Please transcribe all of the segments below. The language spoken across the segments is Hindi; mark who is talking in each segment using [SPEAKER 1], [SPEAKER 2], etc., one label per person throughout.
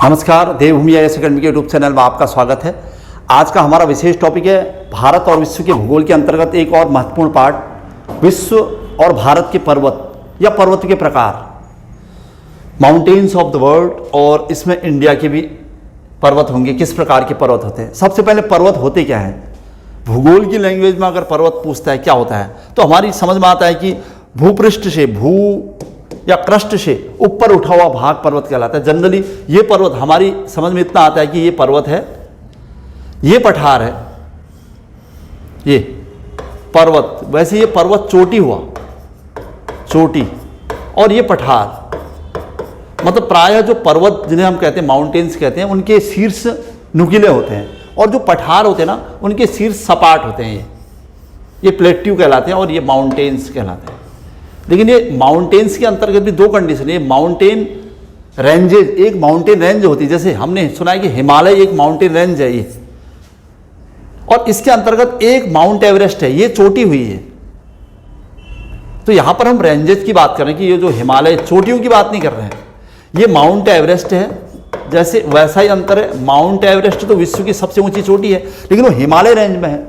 [SPEAKER 1] नमस्कार, देवभूमि आईएएस अकेडमी के यूट्यूब चैनल में आपका स्वागत है। आज का हमारा विशेष टॉपिक है भारत और विश्व के भूगोल के अंतर्गत एक और महत्वपूर्ण पार्ट, विश्व और भारत के पर्वत या पर्वत के प्रकार, माउंटेन्स ऑफ द वर्ल्ड। और इसमें इंडिया के भी पर्वत होंगे, किस प्रकार के पर्वत होते हैं। सबसे पहले पर्वत होते क्या हैं। भूगोल की लैंग्वेज में अगर पर्वत पूछता है क्या होता है तो हमारी समझ में आता है कि भूपृष्ठ से, भू या क्रस्ट से ऊपर उठा हुआ भाग पर्वत कहलाता है। जनरली ये पर्वत हमारी समझ में इतना आता है कि ये पर्वत है, ये पठार है, ये पर्वत। वैसे ये पर्वत चोटी हुआ, चोटी, और ये पठार। मतलब प्रायः जो पर्वत जिन्हें हम कहते हैं माउंटेन्स कहते हैं, उनके शीर्ष नुकीले होते हैं और जो पठार होते हैं ना, उनके शीर्ष सपाट होते हैं। ये प्लेट्यू कहलाते हैं और ये माउंटेन्स कहलाते हैं। लेकिन ये माउंटेन्स के अंतर्गत भी दो कंडीशन है। माउंटेन रेंजेज, एक माउंटेन रेंज होती है, जैसे हमने सुना है कि हिमालय एक माउंटेन रेंज है ये, और इसके अंतर्गत एक माउंट एवरेस्ट है, ये चोटी हुई है। तो यहां पर हम रेंजेज की बात कर रहे हैं कि ये जो हिमालय, चोटियों की बात नहीं कर रहे हैं। ये माउंट एवरेस्ट है, जैसे वैसा ही अंतर है। माउंट एवरेस्ट तो विश्व की सबसे ऊंची चोटी है, लेकिन वो हिमालय रेंज में है।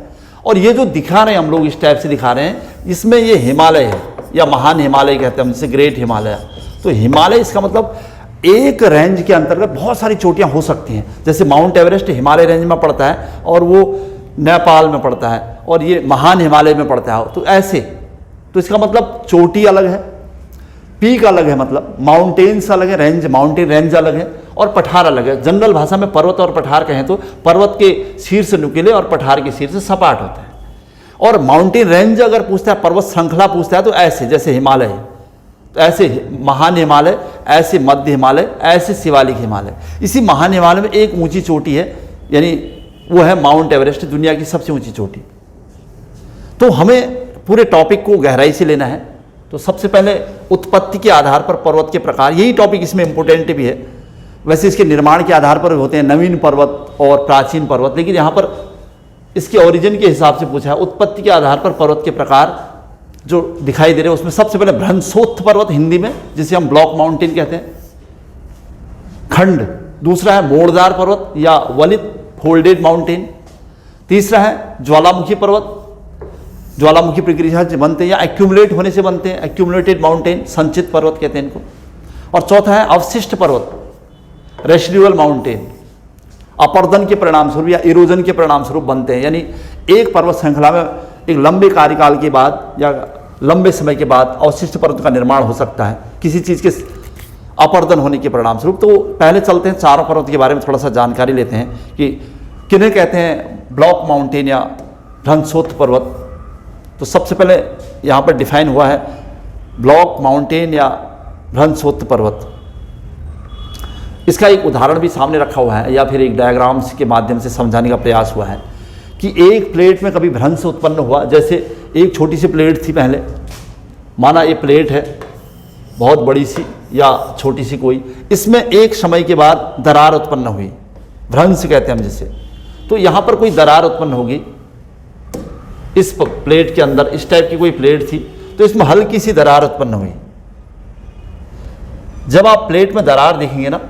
[SPEAKER 1] और ये जो दिखा रहे हैं हम लोग, इस टाइप से दिखा रहे हैं, इसमें ये हिमालय है या महान हिमालय कहते हैं हम, जैसे ग्रेट हिमालय। तो हिमालय इसका मतलब एक रेंज के अंतर्गत बहुत सारी चोटियां हो सकती हैं। जैसे माउंट एवरेस्ट हिमालय रेंज में पड़ता है और वो नेपाल में पड़ता है, और ये महान हिमालय में पड़ता है। तो ऐसे, तो इसका मतलब चोटी अलग है, पीक अलग है, मतलब माउंटेन्स अलग है, रेंज, माउंटेन रेंज अलग है, और पठार अलग है। जनरल भाषा में पर्वत और पठार कहें तो पर्वत के शीर्ष नुकीले और पठार के शीर्ष सपाट होते हैं। और माउंटेन रेंज अगर पूछता है, पर्वत श्रृंखला पूछता है, तो ऐसे जैसे हिमालय है, तो ऐसे महान हिमालय, ऐसे मध्य हिमालय, ऐसे शिवालिक हिमालय। इसी महान हिमालय में एक ऊंची चोटी है, यानी वो है माउंट एवरेस्ट, दुनिया की सबसे ऊंची चोटी। तो हमें पूरे टॉपिक को गहराई से लेना है। तो सबसे पहले उत्पत्ति के आधार पर पर्वत के प्रकार, यही टॉपिक इसमें इंपोर्टेंट भी है। वैसे इसके निर्माण के आधार पर होते हैं नवीन पर्वत और प्राचीन पर्वत, लेकिन यहाँ पर इसके ओरिजिन के हिसाब से पूछा है। उत्पत्ति के आधार पर पर्वत के प्रकार जो दिखाई दे रहे हैं, उसमें सबसे पहले भ्रंशोत्थ पर्वत, हिंदी में जिसे हम ब्लॉक माउंटेन कहते हैं, खंड। दूसरा है मोड़दार पर्वत या वलित, फोल्डेड माउंटेन। तीसरा है ज्वालामुखी पर्वत, ज्वालामुखी प्रक्रिया से बनते हैं या एक्यूमुलेट होने से बनते हैं, एक्यूमुलेटेड माउंटेन, संचित पर्वत कहते हैं इनको। और चौथा है अवशिष्ट पर्वत, रेसिडुअल माउंटेन, अपर्दन के परिणाम स्वरूप या इरोजन के परिणाम स्वरूप बनते हैं। यानी एक पर्वत श्रृंखला में एक लंबे कार्यकाल के बाद या लंबे समय के बाद अवशिष्ट पर्वत का निर्माण हो सकता है, किसी चीज़ के अपर्दन होने के परिणाम स्वरूप। तो पहले चलते हैं चारों पर्वत के बारे में थोड़ा सा जानकारी लेते हैं कि किन्हें कहते हैं ब्लॉक माउंटेन या भ्रंशोत्थ पर्वत। तो सबसे पहले यहाँ पर डिफाइन हुआ है ब्लॉक माउंटेन या भ्रंशोत्थ पर्वत। इसका एक उदाहरण भी सामने रखा हुआ है, या फिर एक डायग्राम्स के माध्यम से समझाने का प्रयास हुआ है कि एक प्लेट में कभी भ्रंश उत्पन्न हुआ। जैसे एक छोटी सी प्लेट थी पहले, माना ये प्लेट है बहुत बड़ी सी या छोटी सी कोई, इसमें एक समय के बाद दरार उत्पन्न हुई, भ्रंश कहते हैं हम जिसे। तो यहाँ पर कोई दरार उत्पन्न होगी इस प्लेट के अंदर, इस टाइप की कोई प्लेट थी, तो इसमें हल्की सी दरार उत्पन्न हुई। जब आप प्लेट में दरार देखेंगे ना,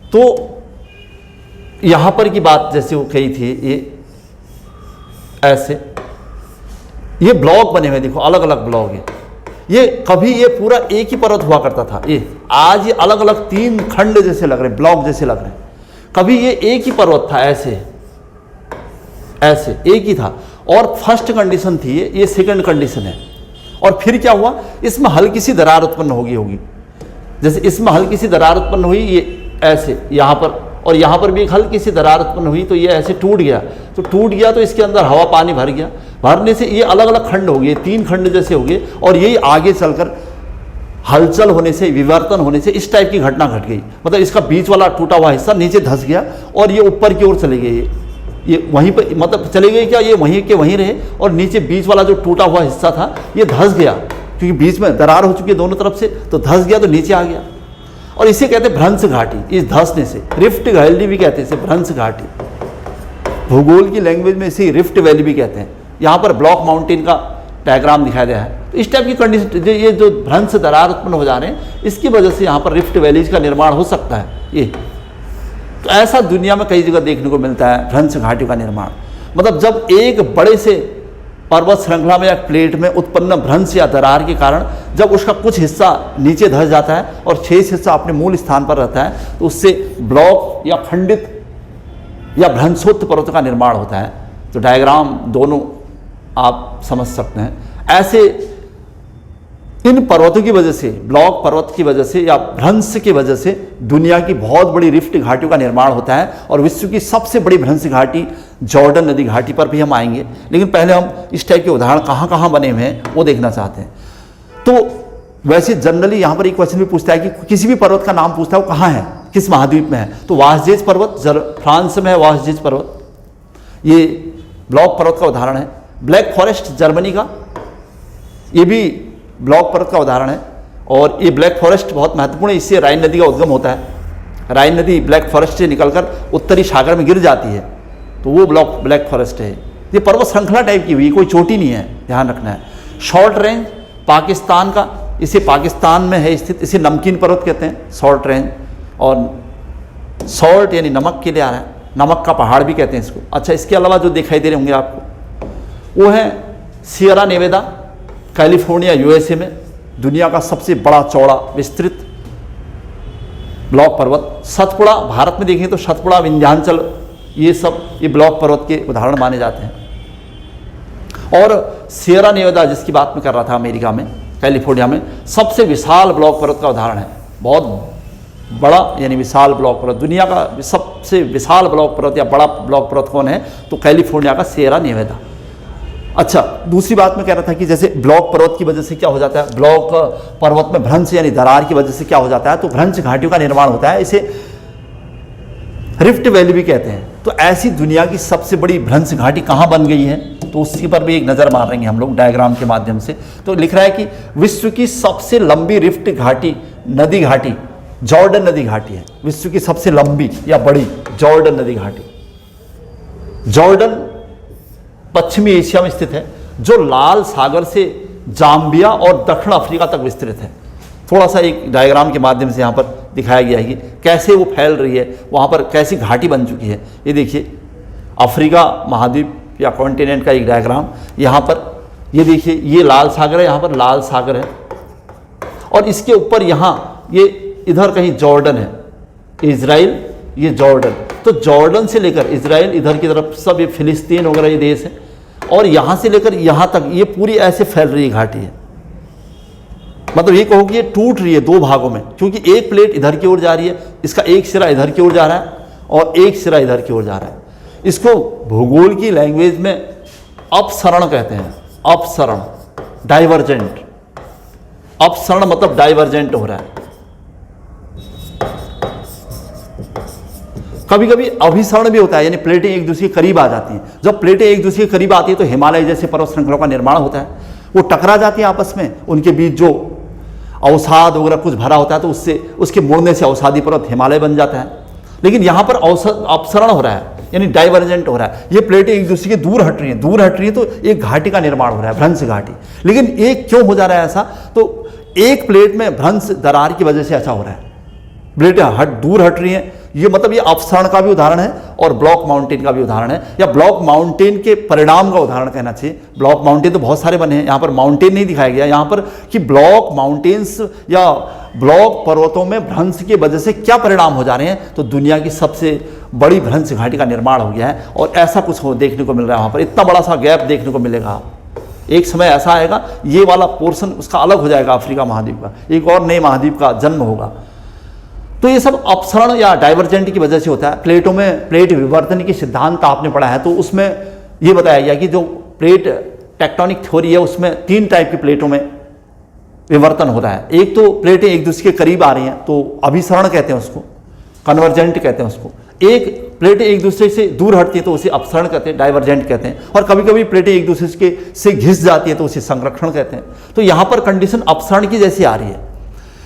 [SPEAKER 1] तो यहां पर की बात जैसे वो कही थी, ये ऐसे ये ब्लॉक बने हुए, देखो अलग अलग ब्लॉक है। ये कभी ये पूरा एक ही पर्वत हुआ करता था, ये आज ये अलग अलग तीन खंड जैसे लग रहे हैं, ब्लॉक जैसे लग रहे हैं। कभी ये एक ही पर्वत था, ऐसे ऐसे एक ही था। और फर्स्ट कंडीशन थी ये सेकंड कंडीशन है। और फिर क्या हुआ, इसमें हल्की सी दरार उत्पन्न होगी। जैसे इसमें हल्की सी दरार उत्पन्न हुई, ये ऐसे यहाँ पर, और यहाँ पर भी एक हल्की सी दरार उत्पन्न हुई, तो ये ऐसे टूट गया। तो टूट गया तो इसके अंदर हवा पानी भर गया, भरने से ये अलग अलग खंड हो गए, तीन खंड जैसे हो गए। और यही आगे चलकर हलचल होने से, विवर्तन होने से इस टाइप की घटना घट गई। मतलब इसका बीच वाला टूटा हुआ हिस्सा नीचे धंस गया और ये ऊपर की ओर चले गए। ये वहीं पर, मतलब चले गए क्या, ये वहीं के वहीं रहे, और नीचे बीच वाला जो टूटा हुआ हिस्सा था ये धंस गया, क्योंकि बीच में दरार हो चुकी है दोनों तरफ से, तो धंस गया तो नीचे आ गया। और इसे कहते हैं भ्रंश घाटी। इस धंसने से रिफ्ट वैली भी कहते हैं इसे, भ्रंश घाटी। भूगोल की लैंग्वेज में इसे रिफ्ट वैली भी कहते हैं। यहाँ पर ब्लॉक माउंटेन का डायग्राम दिखाया गया है। तो इस टाइप की कंडीशन, ये जो भ्रंश दरार उत्पन्न हो जा रहे हैं, इसकी वजह से यहाँ पर रिफ्ट वैलीज का निर्माण हो सकता है। ये तो ऐसा दुनिया में कई जगह देखने को मिलता है भ्रंश घाटियों का निर्माण। मतलब जब एक बड़े से पर्वत श्रृंखला में या प्लेट में उत्पन्न भ्रंश या दरार के कारण जब उसका कुछ हिस्सा नीचे धंस जाता है और शेष हिस्सा अपने मूल स्थान पर रहता है, तो उससे ब्लॉक या खंडित या भ्रंशोत्त पर्वत का निर्माण होता है। तो डायग्राम दोनों आप समझ सकते हैं। ऐसे इन पर्वतों की वजह से, ब्लॉक पर्वत की वजह से या भ्रंश की वजह से दुनिया की बहुत बड़ी रिफ्ट घाटियों का निर्माण होता है। और विश्व की सबसे बड़ी भ्रंश घाटी जॉर्डन नदी घाटी पर भी हम आएंगे, लेकिन पहले हम इस टाइप के उदाहरण कहाँ कहाँ बने हुए हैं वो देखना चाहते हैं। तो वैसे जनरली यहाँ पर एक क्वेश्चन भी पूछता है कि किसी भी पर्वत का नाम पूछता है वो कहाँ है, किस महाद्वीप में है। तो वासजेज पर्वत फ्रांस में है, वासजेज पर्वत ये ब्लॉक पर्वत का उदाहरण है। ब्लैक फॉरेस्ट जर्मनी का, ये भी ब्लॉक पर्वत का उदाहरण है। और ये ब्लैक फॉरेस्ट बहुत महत्वपूर्ण है, इससे राइन नदी का उद्गम होता है। राइन नदी ब्लैक फॉरेस्ट से निकलकर उत्तरी सागर में गिर जाती है, तो वो ब्लैक फॉरेस्ट है। ये पर्वत श्रृंखला टाइप की हुई, कोई चोटी नहीं है, ध्यान रखना है। शॉर्ट रेंज पाकिस्तान का, इसे पाकिस्तान में है स्थित, इसे नमकीन पर्वत कहते हैं, शॉर्ट रेंज। और सॉल्ट यानी नमक के लिए आ रहा है, नमक का पहाड़ भी कहते हैं इसको। अच्छा, इसके अलावा जो दिखाई दे रहे होंगे आपको वो है सियरा नेवेदा, कैलिफोर्निया यूएसए में, दुनिया का सबसे बड़ा चौड़ा विस्तृत ब्लॉक पर्वत। सतपुड़ा भारत में देखें तो सतपुड़ा, विंध्याचल, ये सब ये ब्लॉक पर्वत के उदाहरण माने जाते हैं। और सियरा नेवेदा जिसकी बात मैं कर रहा था, अमेरिका में, कैलिफोर्निया में सबसे विशाल ब्लॉक पर्वत का उदाहरण है। बहुत बड़ा यानी विशाल ब्लॉक पर्वत, दुनिया का सबसे विशाल ब्लॉक पर्वत या बड़ा ब्लॉक पर्वत कौन है, तो कैलिफोर्निया का सियरा नेवेदा। अच्छा, दूसरी बात मैं कह रहा था कि जैसे ब्लॉक पर्वत की वजह से क्या हो जाता है, ब्लॉक पर्वत में भ्रंश यानी दरार की वजह से क्या हो जाता है, तो भ्रंश घाटियों का निर्माण होता है, इसे रिफ्ट वैली भी कहते हैं। तो ऐसी दुनिया की सबसे बड़ी भ्रंश घाटी कहाँ बन गई है, तो उसी पर भी एक नज़र मारेंगे हम लोग डायग्राम के माध्यम से। तो लिख रहा है कि विश्व की सबसे लंबी रिफ्ट घाटी, नदी घाटी जॉर्डन नदी घाटी है। विश्व की सबसे लंबी या बड़ी जॉर्डन नदी घाटी। जॉर्डन पश्चिमी एशिया में स्थित है, जो लाल सागर से जाम्बिया और दक्षिण अफ्रीका तक विस्तृत है। थोड़ा सा एक डायग्राम के माध्यम से यहाँ पर दिखाया गया है कि कैसे वो फैल रही है, वहाँ पर कैसी घाटी बन चुकी है। ये देखिए अफ्रीका महाद्वीप या कॉन्टिनेंट का एक डायग्राम, यहाँ पर ये देखिए ये लाल सागर है, यहाँ पर लाल सागर है और इसके ऊपर यहाँ ये इधर कहीं जॉर्डन है, इजराइल, ये जॉर्डन। तो जॉर्डन से लेकर इजराइल इधर की तरफ सब ये फिलिस्तीन वगैरह ये देश है और यहाँ से लेकर यहाँ तक ये पूरी ऐसे फैल रही घाटी है। मतलब ये कहो कि ये टूट रही है दो भागों में, क्योंकि एक प्लेट इधर की ओर जा रही है, इसका एक सिरा इधर की ओर जा रहा है और एक सिरा इधर की ओर जा रहा है। इसको भूगोल की लैंग्वेज में अपसरण कहते हैं, अपसरण, डाइवर्जेंट। अपसरण मतलब डाइवर्जेंट हो रहा है। कभी कभी अभिसरण भी होता है, यानी प्लेटें एक दूसरे के करीब आ जाती हैं। जब प्लेटें एक दूसरे के करीब आती है तो हिमालय जैसे पर्वत श्रृंखलाओं का निर्माण होता है, वो टकरा जाती हैं आपस में, उनके बीच जो अवसाद वगैरह कुछ भरा होता है तो उससे उसके मुड़ने से अवसादी पर्वत हिमालय बन जाता है। लेकिन यहाँ पर अपसरण हो रहा है, यानी डाइवर्जेंट हो रहा है। ये प्लेटें एक दूसरे के दूर हट रही हैं, दूर हट रही हैं, तो एक घाटी का निर्माण हो रहा है, भ्रंश घाटी। लेकिन एक क्यों हो जा रहा है ऐसा, तो एक प्लेट में भ्रंश दरार की वजह से ऐसा हो रहा है, प्लेटें दूर हट रही हैं। ये मतलब ये अपसरण का भी उदाहरण है और ब्लॉक माउंटेन का भी उदाहरण है, या ब्लॉक माउंटेन के परिणाम का उदाहरण कहना चाहिए। ब्लॉक माउंटेन तो बहुत सारे बने हैं, यहाँ पर माउंटेन नहीं दिखाया गया यहाँ पर कि ब्लॉक माउंटेन्स या ब्लॉक पर्वतों में भ्रंश की वजह से क्या परिणाम हो जा रहे हैं। तो दुनिया की सबसे बड़ी भ्रंश घाटी का निर्माण हो गया है और ऐसा कुछ देखने को मिल रहा है। वहाँ पर इतना बड़ा सा गैप देखने को मिलेगा। एक समय ऐसा आएगा ये वाला पोर्शन उसका अलग हो जाएगा, अफ्रीका महाद्वीप का, एक और नए महाद्वीप का जन्म होगा। तो ये सब अपसरण या डाइवर्जेंट की वजह से होता है। प्लेटों में प्लेट विवर्तन की सिद्धांत आपने पढ़ा है, तो उसमें ये बताया गया कि जो प्लेट टेक्टोनिक थ्योरी है उसमें 3 टाइप की प्लेटों में विवर्तन हो रहा है। एक तो प्लेटें एक दूसरे के करीब आ रही हैं तो अभिसरण कहते हैं उसको, कन्वर्जेंट कहते हैं उसको। एक प्लेटें एक दूसरे से दूर हटती हैं तो उसे अपसरण कहते हैं, डाइवर्जेंट कहते हैं। और कभी कभी प्लेटें एक दूसरे से घिस जाती हैं तो उसे संरक्षण कहते हैं। तो यहाँ पर कंडीशन अपसरण की जैसी आ रही है,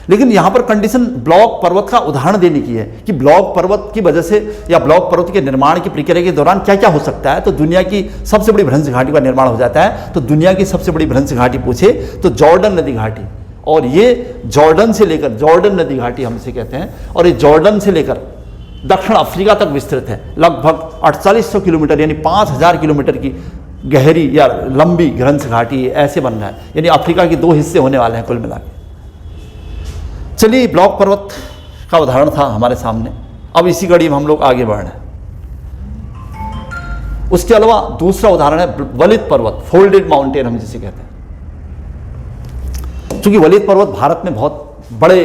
[SPEAKER 1] लेकिन यहाँ पर कंडीशन ब्लॉक पर्वत का उदाहरण देने की है कि ब्लॉक पर्वत की वजह से या ब्लॉक पर्वत के निर्माण की प्रक्रिया के दौरान क्या क्या हो सकता है। तो दुनिया की सबसे बड़ी भ्रंश घाटी का निर्माण हो जाता है। तो दुनिया की सबसे बड़ी भ्रंश घाटी पूछे तो जॉर्डन नदी घाटी, और ये जॉर्डन से लेकर, जॉर्डन नदी घाटी हम इसे कहते हैं, और ये जॉर्डन से लेकर दक्षिण अफ्रीका तक विस्तृत है। लगभग 4800 किलोमीटर यानी 5000 किलोमीटर की गहरी या लंबी ग्रंथ घाटी ऐसे बन रहा है, यानी अफ्रीका के 2 हिस्से होने वाले हैं कुल मिला के। चलिए, ब्लॉक पर्वत का उदाहरण था हमारे सामने, अब इसी कड़ी में हम लोग आगे बढ़ रहे हैं। उसके अलावा दूसरा उदाहरण है वलित पर्वत, फोल्डेड माउंटेन हम जिसे कहते हैं। क्योंकि वलित पर्वत भारत में बहुत बड़े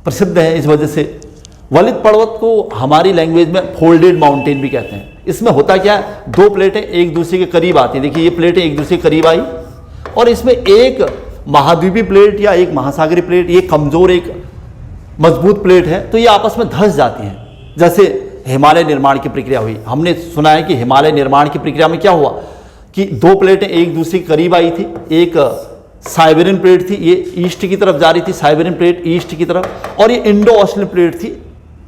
[SPEAKER 1] प्रसिद्ध हैं, इस वजह से वलित पर्वत को हमारी लैंग्वेज में फोल्डेड माउंटेन भी कहते हैं। इसमें होता क्या है, 2 प्लेटें एक दूसरे के करीब आती हैं। देखिए, ये प्लेटें एक दूसरे के करीब आई और इसमें एक महाद्वीपीय प्लेट या एक महासागरीय प्लेट, ये कमजोर एक मजबूत प्लेट है, तो ये आपस में धंस जाती हैं। जैसे हिमालय निर्माण की प्रक्रिया हुई, हमने सुना है कि हिमालय निर्माण की प्रक्रिया में क्या हुआ कि 2 प्लेटें एक दूसरे के करीब आई थी। एक साइबेरियन प्लेट थी, ये ईस्ट की तरफ जा रही थी, साइबेरियन प्लेट ईस्ट की तरफ, और ये इंडो ऑस्ट्रेलियन प्लेट थी,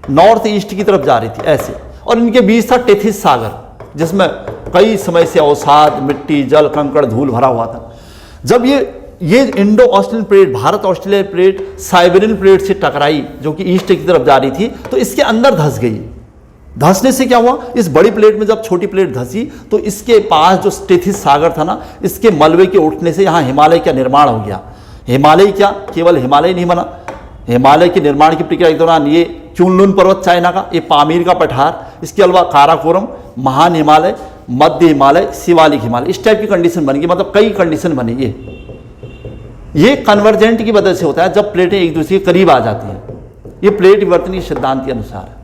[SPEAKER 1] नॉर्थ ईस्ट की तरफ जा रही थी ऐसे। और इनके बीच था टेथिस सागर, जिसमें कई समय से अवसाद, मिट्टी, जल, कंकड़, धूल भरा हुआ था। जब ये Indo Australian plate, Bharat Australia plate Siberian plate से टकराई जो कि ईस्ट की तरफ जा रही थी, तो इसके अंदर धंस गई। धंसने से क्या हुआ, इस बड़ी प्लेट में जब छोटी प्लेट धंसी तो इसके पास जो टेथिस सागर था ना, इसके मलबे के उठने से यहाँ हिमालय का निर्माण हो गया। हिमालय क्या, केवल हिमालय नहीं बना, हिमालय के निर्माण की प्रक्रिया के दौरान ये चुनलुन पर्वत चाइना का, ये पामीर का पठार, इसके अलावा काराकोरम, महान हिमालय, मध्य हिमालय, शिवालिक हिमालय, इस टाइप की कंडीशन बन गई। मतलब कई कंडीशन बनी। ये कन्वर्जेंट की वजह से होता है जब प्लेटें एक दूसरे के करीब आ जाती हैं। ये प्लेट विवर्तन के सिद्धांत के अनुसार है।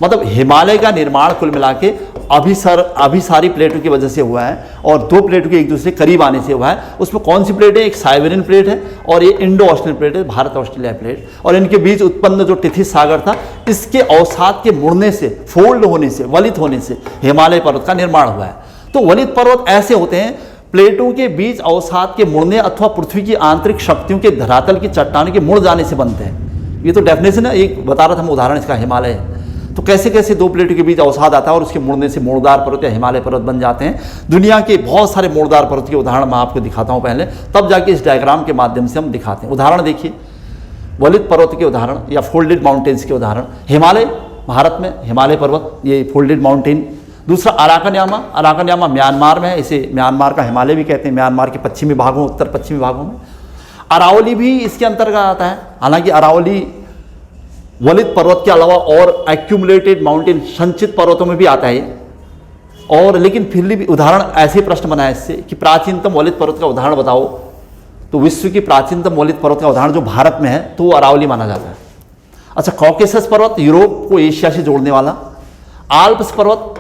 [SPEAKER 1] मतलब हिमालय का निर्माण कुल मिला के अभिसारी प्लेटों की वजह से हुआ है और 2 प्लेटों के एक दूसरे करीब आने से हुआ है। उसमें कौन सी प्लेट है, एक साइबेरियन प्लेट है और ये इंडो ऑस्ट्रेलियन प्लेट है, भारत ऑस्ट्रेलिया प्लेट। और इनके बीच उत्पन्न जो टेथिस सागर था, इसके अवसाद के मुड़ने से, फोल्ड होने से, वलित होने से हिमालय पर्वत का निर्माण हुआ है। तो वलित पर्वत ऐसे होते हैं, प्लेटों के बीच अवसाद के मुड़ने अथवा पृथ्वी की आंतरिक शक्तियों के धरातल की चट्टानों के मुड़ जाने से बनते हैं। ये तो डेफिनेशन है, एक बता रहा था मैं उदाहरण इसका, हिमालय है। तो कैसे कैसे 2 प्लेटों के बीच अवसाद आता है और उसके मुड़ने से मोड़दार पर्वत या हिमालय पर्वत बन जाते हैं। दुनिया के बहुत सारे मोड़दार पर्वत के उदाहरण मैं आपको दिखाता हूं पहले, तब जाके इस डायग्राम के माध्यम से हम दिखाते हैं। उदाहरण देखिए, वलित पर्वत के उदाहरण या फोल्डेड माउंटेन्स के उदाहरण। हिमालय, भारत में हिमालय पर्वत, ये फोल्डेड माउंटेन। दूसरा अराकनयामा, अराकनयामा म्यांमार में है, इसे म्यांमार का हिमालय भी कहते हैं, म्यांमार के पश्चिमी भागों, उत्तर पश्चिमी भागों में। अरावली भी इसके अंतर्गत आता है। हालांकि अरावली वलित पर्वत के अलावा और एक्यूमुलेटेड माउंटेन, संचित पर्वतों में भी आता है। और लेकिन फिर भी उदाहरण ऐसे प्रश्न बनाए इससे कि प्राचीनतम वलित पर्वत का उदाहरण बताओ, तो विश्व की प्राचीनतम वलित पर्वत का उदाहरण जो भारत में है तो वो अरावली माना जाता है। अच्छा, कॉकेसस पर्वत, यूरोप को एशिया से जोड़ने वाला। आल्प्स पर्वत,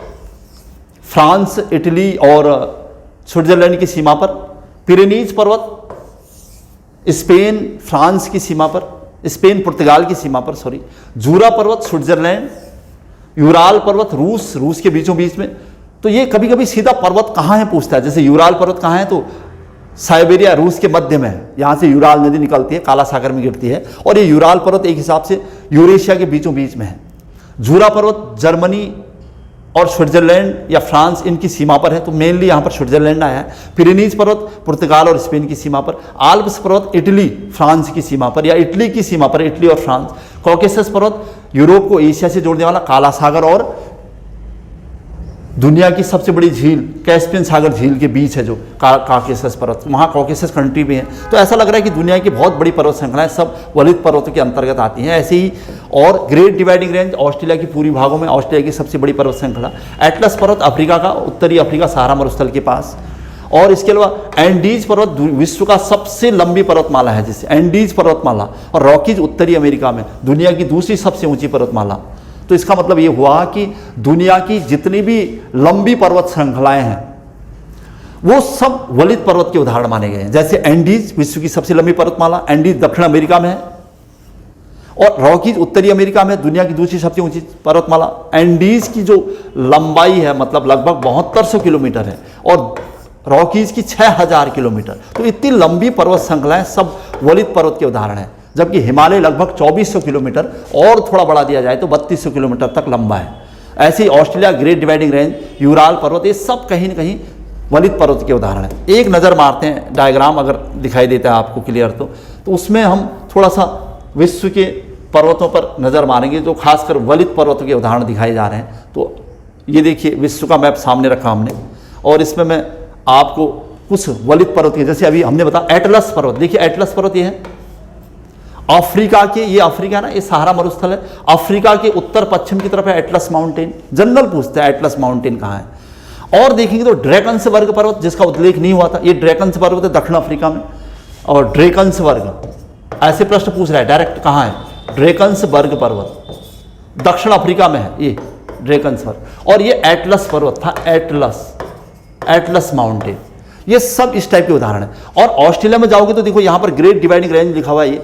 [SPEAKER 1] फ्रांस, इटली और स्विट्जरलैंड की सीमा पर। पिरेनीज पर्वत, स्पेन, फ्रांस की सीमा पर, स्पेन, पुर्तगाल की सीमा पर, सॉरी। जूरा पर्वत, स्विट्जरलैंड। यूराल पर्वत, रूस के बीचों बीच में। तो ये कभी कभी सीधा पर्वत कहाँ है पूछता है, जैसे यूराल पर्वत कहाँ है, तो साइबेरिया, रूस के मध्य में है। यहाँ से यूराल नदी निकलती है, काला सागर में गिरती है, और ये यूराल पर्वत एक हिसाब से यूरेशिया के बीचों बीच में है। जूरा पर्वत जर्मनी और स्विट्जरलैंड या फ्रांस, इनकी सीमा पर है, तो मेनली यहाँ पर स्विट्जरलैंड आया है। पिरेनीज पर्वत पुर्तगाल और स्पेन की सीमा पर। आल्प्स पर्वत इटली, फ्रांस की सीमा पर या इटली की सीमा पर, इटली और फ्रांस। कॉकेसस पर्वत यूरोप को एशिया से जोड़ने वाला, काला सागर और दुनिया की सबसे बड़ी झील कैस्पियन सागर झील के बीच है जो कॉकेसस पर्वत, वहाँ कॉकेसस कंट्री भी है। तो ऐसा लग रहा है कि दुनिया की बहुत बड़ी पर्वत श्रृंखलाएं सब वलित पर्वतों के अंतर्गत आती हैं। ऐसे ही और ग्रेट डिवाइडिंग रेंज, ऑस्ट्रेलिया की पूरी भागों में, ऑस्ट्रेलिया की सबसे बड़ी पर्वत श्रृंखला। एटलस पर्वत, अफ्रीका का, उत्तरी अफ्रीका, सहारा मरुस्थल के पास। और इसके अलावा एंडीज पर्वत विश्व का सबसे लंबी पर्वतमाला है, जिसे एंडीज पर्वतमाला। और रॉकीज उत्तरी अमेरिका में, दुनिया की दूसरी सबसे ऊंची पर्वतमाला। तो इसका मतलब ये हुआ कि दुनिया की जितनी भी लंबी पर्वत श्रृंखलाएं हैं वो सब वलित पर्वत के उदाहरण माने गए हैं। जैसे एंडीज विश्व की सबसे लंबी पर्वतमाला, एंडीज दक्षिण अमेरिका में है, और रॉकीज उत्तरी अमेरिका में, दुनिया की दूसरी सबसे ऊंची पर्वतमाला। एंडीज की जो लंबाई है मतलब लगभग 7200 किलोमीटर है और रॉकीज की 6000 किलोमीटर। तो इतनी लंबी पर्वत श्रृंखलाएं सब वलित पर्वत के उदाहरण है। जबकि हिमालय लगभग 2400 किलोमीटर और थोड़ा बढ़ा दिया जाए तो 3200 किलोमीटर तक लंबा है। ऐसे ही Australia great dividing range, Ural पर्वत, ये सब कहीं न कहीं वलित पर्वत के उदाहरण है। एक नज़र मारते हैं डायग्राम, अगर दिखाई देता है आपको क्लियर तो उसमें हम थोड़ा सा विश्व के पर्वतों पर नज़र मारेंगे जो खासकर वलित पर्वतों के उदाहरण दिखाए जा रहे हैं। तो ये देखिए विश्व का मैप सामने रखा हमने, और इसमें मैं आपको कुछ वलित पर्वत के, जैसे अभी हमने बताया एटलस पर्वत, देखिए एटलस पर्वत ये है अफ्रीका के, ये अफ्रीका ना, ये सहारा मरुस्थल है, अफ्रीका के उत्तर पश्चिम की तरफ है एटलस माउंटेन। जनरल पूछते हैं एटलस माउंटेन कहाँ है। और देखेंगे तो ड्रैकन्सबर्ग पर्वत जिसका उल्लेख नहीं हुआ था, ये ड्रैकन्स पर्वत है दक्षिण अफ्रीका में। और ड्रैकन्सबर्ग ऐसे प्रश्न पूछ रहा है डायरेक्ट, कहाँ है ड्रैकन्सबर्ग पर्वत, दक्षिण अफ्रीका में है ये ड्रैकन्सबर्ग। और ये एटलस पर्वत था, एटलस माउंटेन। ये सब इस टाइप के उदाहरण है। और ऑस्ट्रेलिया में जाओगे तो देखो यहाँ पर ग्रेट डिवाइडिंग रेंज लिखा हुआ है, ये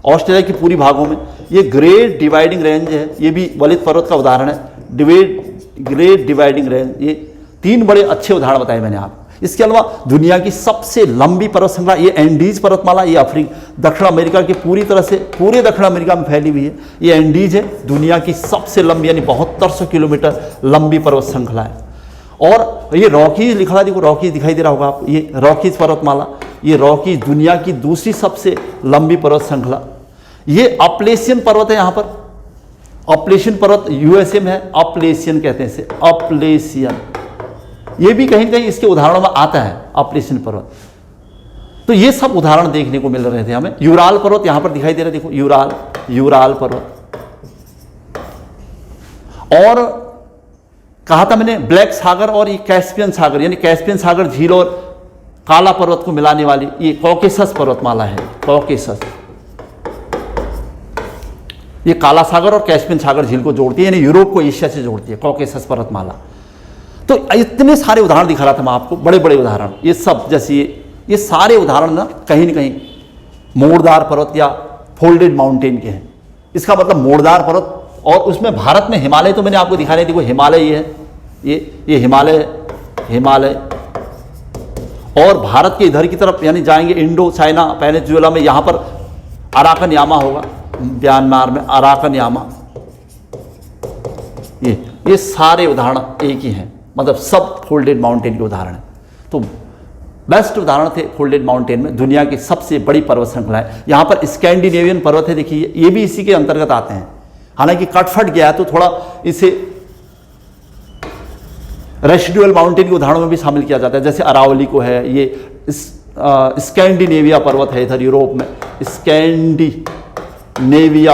[SPEAKER 1] ऑस्ट्रेलिया की पूरी भागों में ये ग्रेट डिवाइडिंग रेंज है, ये भी वलित पर्वत का उदाहरण है। ग्रेट डिवाइडिंग रेंज, ये 3 बड़े अच्छे उदाहरण बताए मैंने आपको। इसके अलावा दुनिया की सबसे लंबी पर्वत श्रृंखला ये एंडीज पर्वतमाला, ये दक्षिण अमेरिका के पूरी तरह से पूरे दक्षिण अमेरिका में फैली हुई है। ये एंडीज है, दुनिया की सबसे लंबी यानी 7200 किलोमीटर लंबी पर्वत श्रृंखला है। और ये रॉकीज लिखा है, देखो रॉकीज दिखाई दे रहा होगा आपको, ये रॉकीज पर्वतमाला, ये रॉकीज दुनिया की दूसरी सबसे लंबी पर्वत श्रृंखला। ये अपलेशियन पर्वत है, यहाँ पर अपलेशियन पर्वत यूएसए में है, अपलेशियन कहते हैं इसे, अपलेशियन। ये भी कहीं कहीं इसके उदाहरणों में आता है अपलेशियन पर्वत। तो ये सब उदाहरण देखने को मिल रहे थे हमें। यूराल पर्वत यहाँ पर दिखाई दे रहा है, देखो यूराल पर्वत। और कहा था मैंने ब्लैक सागर और ये कैस्पियन सागर, यानी कैस्पियन सागर झील और काला पर्वत को मिलाने वाली ये कॉकेसस पर्वतमाला है, कॉकेसस। ये काला सागर और कैस्पियन सागर झील को जोड़ती है, यानी यूरोप को एशिया से जोड़ती है, कॉकेसस पर्वतमाला। तो इतने सारे उदाहरण दिखा रहा था मैं आपको, बड़े बड़े उदाहरण, ये सब जैसे ये सारे उदाहरण ना कहीं मोड़दार पर्वत या फोल्डेड माउंटेन के हैं। इसका मतलब मोड़दार पर्वत, और उसमें भारत में हिमालय तो मैंने आपको दिखा रही थी, वो हिमालय ये है, ये हिमालय। और भारत के इधर की तरफ यानी जाएंगे इंडो चाइना पेनिनसुला में, यहाँ पर अराकन यामा होगा, म्यांमार में अराकन यामा। ये सारे उदाहरण एक ही हैं, मतलब सब फोल्डेड माउंटेन के उदाहरण हैं। तो बेस्ट उदाहरण थे फोल्डेड माउंटेन में, दुनिया की सबसे बड़ी पर्वत श्रृंखला है। यहाँ पर स्कैंडिनेवियन पर्वत है, देखिए ये भी इसी के अंतर्गत आते हैं, हालांकि कट फट गया है तो थोड़ा इसे रेसिडुअल माउंटेन के उदाहरणों में भी शामिल किया जाता है, जैसे अरावली को है। ये स्कैंडिनेविया पर्वत है इधर यूरोप में, स्कैंडिनेविया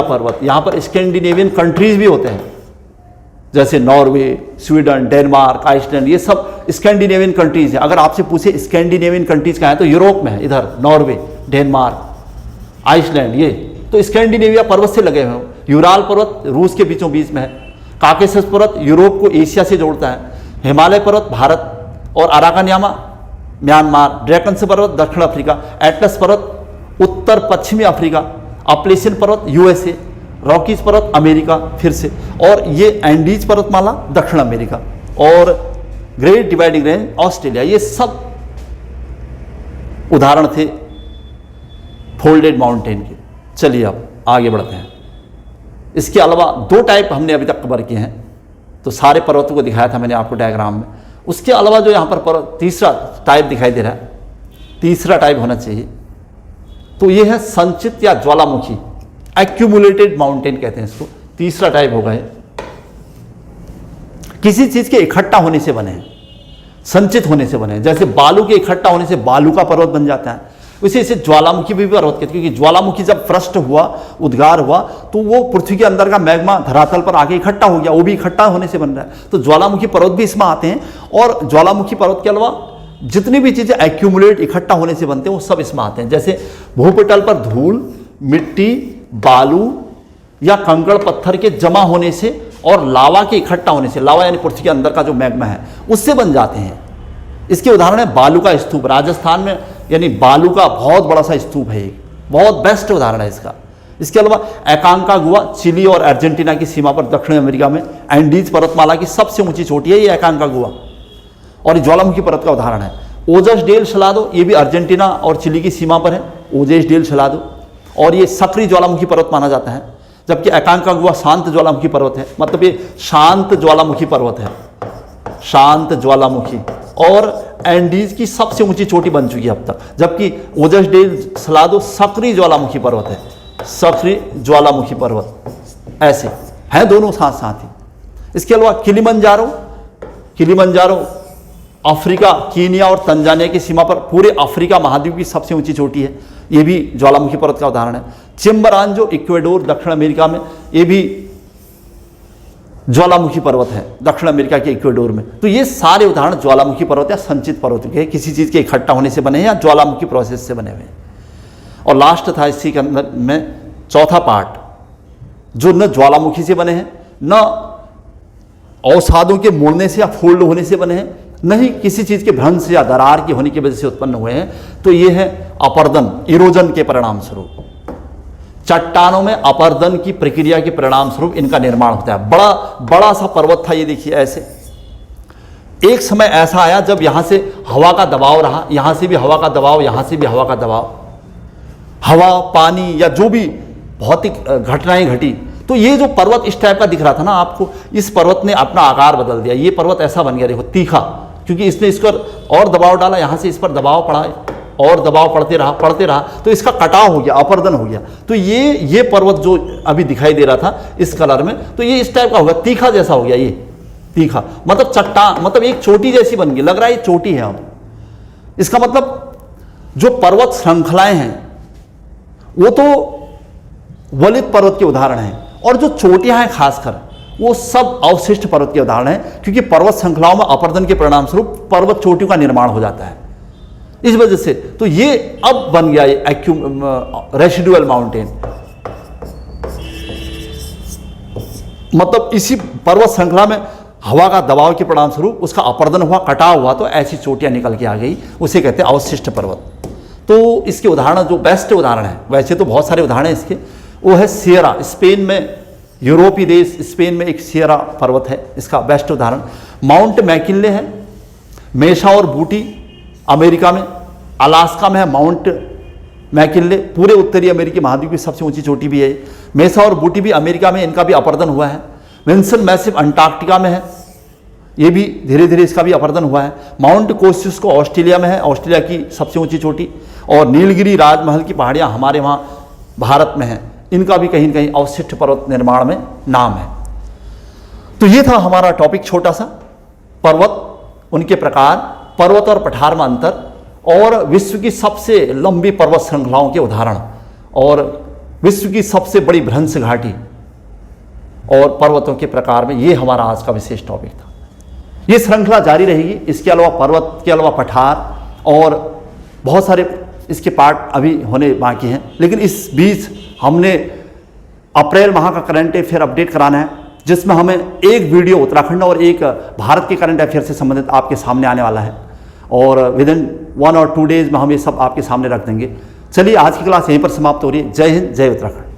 [SPEAKER 1] पर्वत। यहाँ पर स्कैंडिनेवियन कंट्रीज भी होते हैं, जैसे नॉर्वे, स्वीडन, डेनमार्क, आइसलैंड, ये सब स्कैंडिनेवियन कंट्रीज हैं। अगर आपसे पूछे स्कैंडिनेवियन कंट्रीज कहाँ है तो यूरोप में है, इधर नॉर्वे, डेनमार्क, आइसलैंड, ये तो स्कैंडिनेविया पर्वत से लगे हुए हैं। यूराल पर्वत रूस के बीचों बीच में है, काकेशस पर्वत यूरोप को एशिया से जोड़ता है, हिमालय पर्वत भारत और अराकन यामा म्यांमार, ड्रैकन्स पर्वत दक्षिण अफ्रीका, एटलस पर्वत उत्तर पश्चिमी अफ्रीका, अपलेशियन पर्वत यूएसए, रॉकीज पर्वत अमेरिका फिर से, और ये एंडीज पर्वतमाला दक्षिण अमेरिका, और ग्रेट डिवाइडिंग रेंज ऑस्ट्रेलिया। ये सब उदाहरण थे फोल्डेड माउंटेन के। चलिए अब आगे बढ़ते हैं। इसके अलावा 2 टाइप हमने अभी तक कवर किए हैं, तो सारे पर्वतों को दिखाया था मैंने आपको डायग्राम में। उसके अलावा जो यहाँ पर तीसरा टाइप दिखाई दे रहा है, तीसरा टाइप होना चाहिए, तो ये है संचित या ज्वालामुखी, एक्यूमुलेटेड माउंटेन कहते हैं इसको। तीसरा टाइप होगा ये, किसी चीज के इकट्ठा होने से बने हैं, संचित होने से बने हैं। जैसे बालू के इकट्ठा होने से बालू का पर्वत बन जाता है, उसे इसे ज्वालामुखी भी पर्वत कहते हैं, क्योंकि ज्वालामुखी जब फ्रस्ट हुआ, उद्गार हुआ, तो वो पृथ्वी के अंदर का मैग्मा धरातल पर आके इकट्ठा हो गया, वो भी इकट्ठा होने से बन रहा है। तो ज्वालामुखी पर्वत भी इसमें आते हैं। और ज्वालामुखी पर्वत के अलावा जितनी भी चीजें एक्यूमुलेट इकट्ठा होने से बनते हैं वो सब इसमें आते हैं। जैसे भूपटल पर धूल, मिट्टी, बालू या कंकड़ पत्थर के जमा होने से और लावा के इकट्ठा होने से, लावा यानी पृथ्वी के अंदर का जो मैग्मा है, उससे बन जाते हैं। इसके उदाहरण है बालू का स्तूप, राजस्थान में यानी बालू का बहुत बड़ा सा स्तूप है, एक बहुत बेस्ट उदाहरण है इसका। इसके अलावा एकांकागुआ चिली और अर्जेंटीना की सीमा पर दक्षिण अमेरिका में एंडीज पर्वतमाला की सबसे ऊंची चोटी है ये एकांकागुआ, और ये ज्वालामुखी पर्वत का उदाहरण है। ओजस डेल सलादो, ये भी अर्जेंटीना और चिली की सीमा पर है, ओजस डेल सलादो, और ये सक्रिय ज्वालामुखी पर्वत माना जाता है। जबकि एकांकागुआ शांत ज्वालामुखी पर्वत है, मतलब ये शांत ज्वालामुखी पर्वत है, शांत ज्वालामुखी, और एंडीज की सबसे ऊंची चोटी बन चुकी है अब तक। जबकि ओजस डेल सलादो सक्रिय ज्वालामुखी पर्वत है, सफरी ज्वालामुखी पर्वत, ऐसे हैं दोनों साथ साथ ही। इसके अलावा किलिमंजारो अफ्रीका, कीनिया और तंजानिया की सीमा पर पूरे अफ्रीका महाद्वीप की सबसे ऊंची चोटी है, ये भी ज्वालामुखी पर्वत का उदाहरण है। चिम्बरांजो इक्वेडोर दक्षिण अमेरिका में, ये भी ज्वालामुखी पर्वत है दक्षिण अमेरिका के इक्वेडोर में। तो ये सारे उदाहरण ज्वालामुखी पर्वत या संचित पर्वत के किसी चीज़ के इकट्ठा होने से बने हैं या ज्वालामुखी प्रोसेस से बने हुए हैं। और लास्ट था इसी के अंदर में चौथा पार्ट, जो न ज्वालामुखी से बने हैं, न अवसादों के मुड़ने से या फोल्ड होने से बने हैं, न ही किसी चीज़ के भ्रंश या दरार की होने की वजह से उत्पन्न हुए हैं। तो ये है अपर्दन, इरोजन के परिणाम स्वरूप, चट्टानों में अपर्दन की प्रक्रिया के परिणाम स्वरूप इनका निर्माण होता है। बड़ा सा पर्वत था ये, देखिए ऐसे। एक समय ऐसा आया जब यहां से हवा का दबाव रहा, यहां से भी हवा का दबाव, यहां से भी हवा का दबाव, हवा पानी या जो भी भौतिक घटनाएं घटी, तो ये जो पर्वत इस टाइप का दिख रहा था ना आपको, इस पर्वत ने अपना आकार बदल दिया। ये पर्वत ऐसा बन गया, देखो तीखा, क्योंकि इसने इस पर और दबाव डाला, यहां से इस पर दबाव पड़ा और दबाव पड़ते रहा, तो इसका कटाव हो गया, अपर्दन हो गया। तो ये पर्वत जो अभी दिखाई दे रहा था इस कलर में, तो ये इस टाइप का हो गया, तीखा जैसा हो गया। ये तीखा मतलब चट्टान, मतलब एक चोटी जैसी बन गई, लग रहा है ये चोटी है। अब इसका मतलब जो पर्वत श्रृंखलाएं हैं वो तो वलित पर्वत के उदाहरण हैं, और जो चोटियां हैं खासकर वो सब अवशिष्ट पर्वत के उदाहरण हैं, क्योंकि पर्वत श्रृंखलाओं में अपर्दन के परिणाम स्वरूप पर्वत चोटियों का निर्माण हो जाता है इस वजह से। तो ये अब बन गया ये रेसिडुअल माउंटेन, मतलब इसी पर्वत श्रृंखला में हवा का दबाव के परिणाम स्वरूप उसका अपर्दन हुआ, कटाव हुआ, तो ऐसी चोटियां निकल के आ गई, उसे कहते हैं अवशिष्ट पर्वत। तो इसके उदाहरण जो बेस्ट उदाहरण है, वैसे तो बहुत सारे उदाहरण हैं इसके, वो है सियरा, स्पेन में, यूरोपीय देश स्पेन में एक सियरा पर्वत है, इसका बेस्ट उदाहरण। माउंट मैकिनले है, मेसा और बूटी अमेरिका में, अलास्का में है माउंट मैकिनले, पूरे उत्तरी अमेरिकी महाद्वीप की सबसे ऊंची चोटी भी है। मेसा और बूटी भी अमेरिका में, इनका भी अपर्दन हुआ है। विंसन मैसिव अंटार्कटिका में है, ये भी धीरे धीरे इसका भी अपर्दन हुआ है। माउंट कोस्युस्को ऑस्ट्रेलिया में है, ऑस्ट्रेलिया की सबसे ऊंची चोटी। और नीलगिरी राजमहल की पहाड़ियां हमारे वहाँ भारत में हैं, इनका भी कहीं न कहीं अवशिष्ट पर्वत निर्माण में नाम है। तो ये था हमारा टॉपिक छोटा सा, पर्वत, उनके प्रकार, पर्वत और पठार में अंतर, और विश्व की सबसे लंबी पर्वत श्रृंखलाओं के उदाहरण, और विश्व की सबसे बड़ी भ्रंश घाटी और पर्वतों के प्रकार में, ये हमारा आज का विशेष टॉपिक था। ये श्रृंखला जारी रहेगी। इसके अलावा पर्वत के अलावा पठार और बहुत सारे इसके पार्ट अभी होने बाकी हैं, लेकिन इस बीच हमने अप्रैल माह का करंट अफेयर अपडेट कराना है, जिसमें हमें एक वीडियो उत्तराखंड और एक भारत के करंट अफेयर से संबंधित आपके सामने आने वाला है, और विद इन 1 और 2 डेज में हम ये सब आपके सामने रख देंगे। चलिए आज की क्लास यहीं पर समाप्त हो रही है। जय हिंद, जय उत्तराखंड।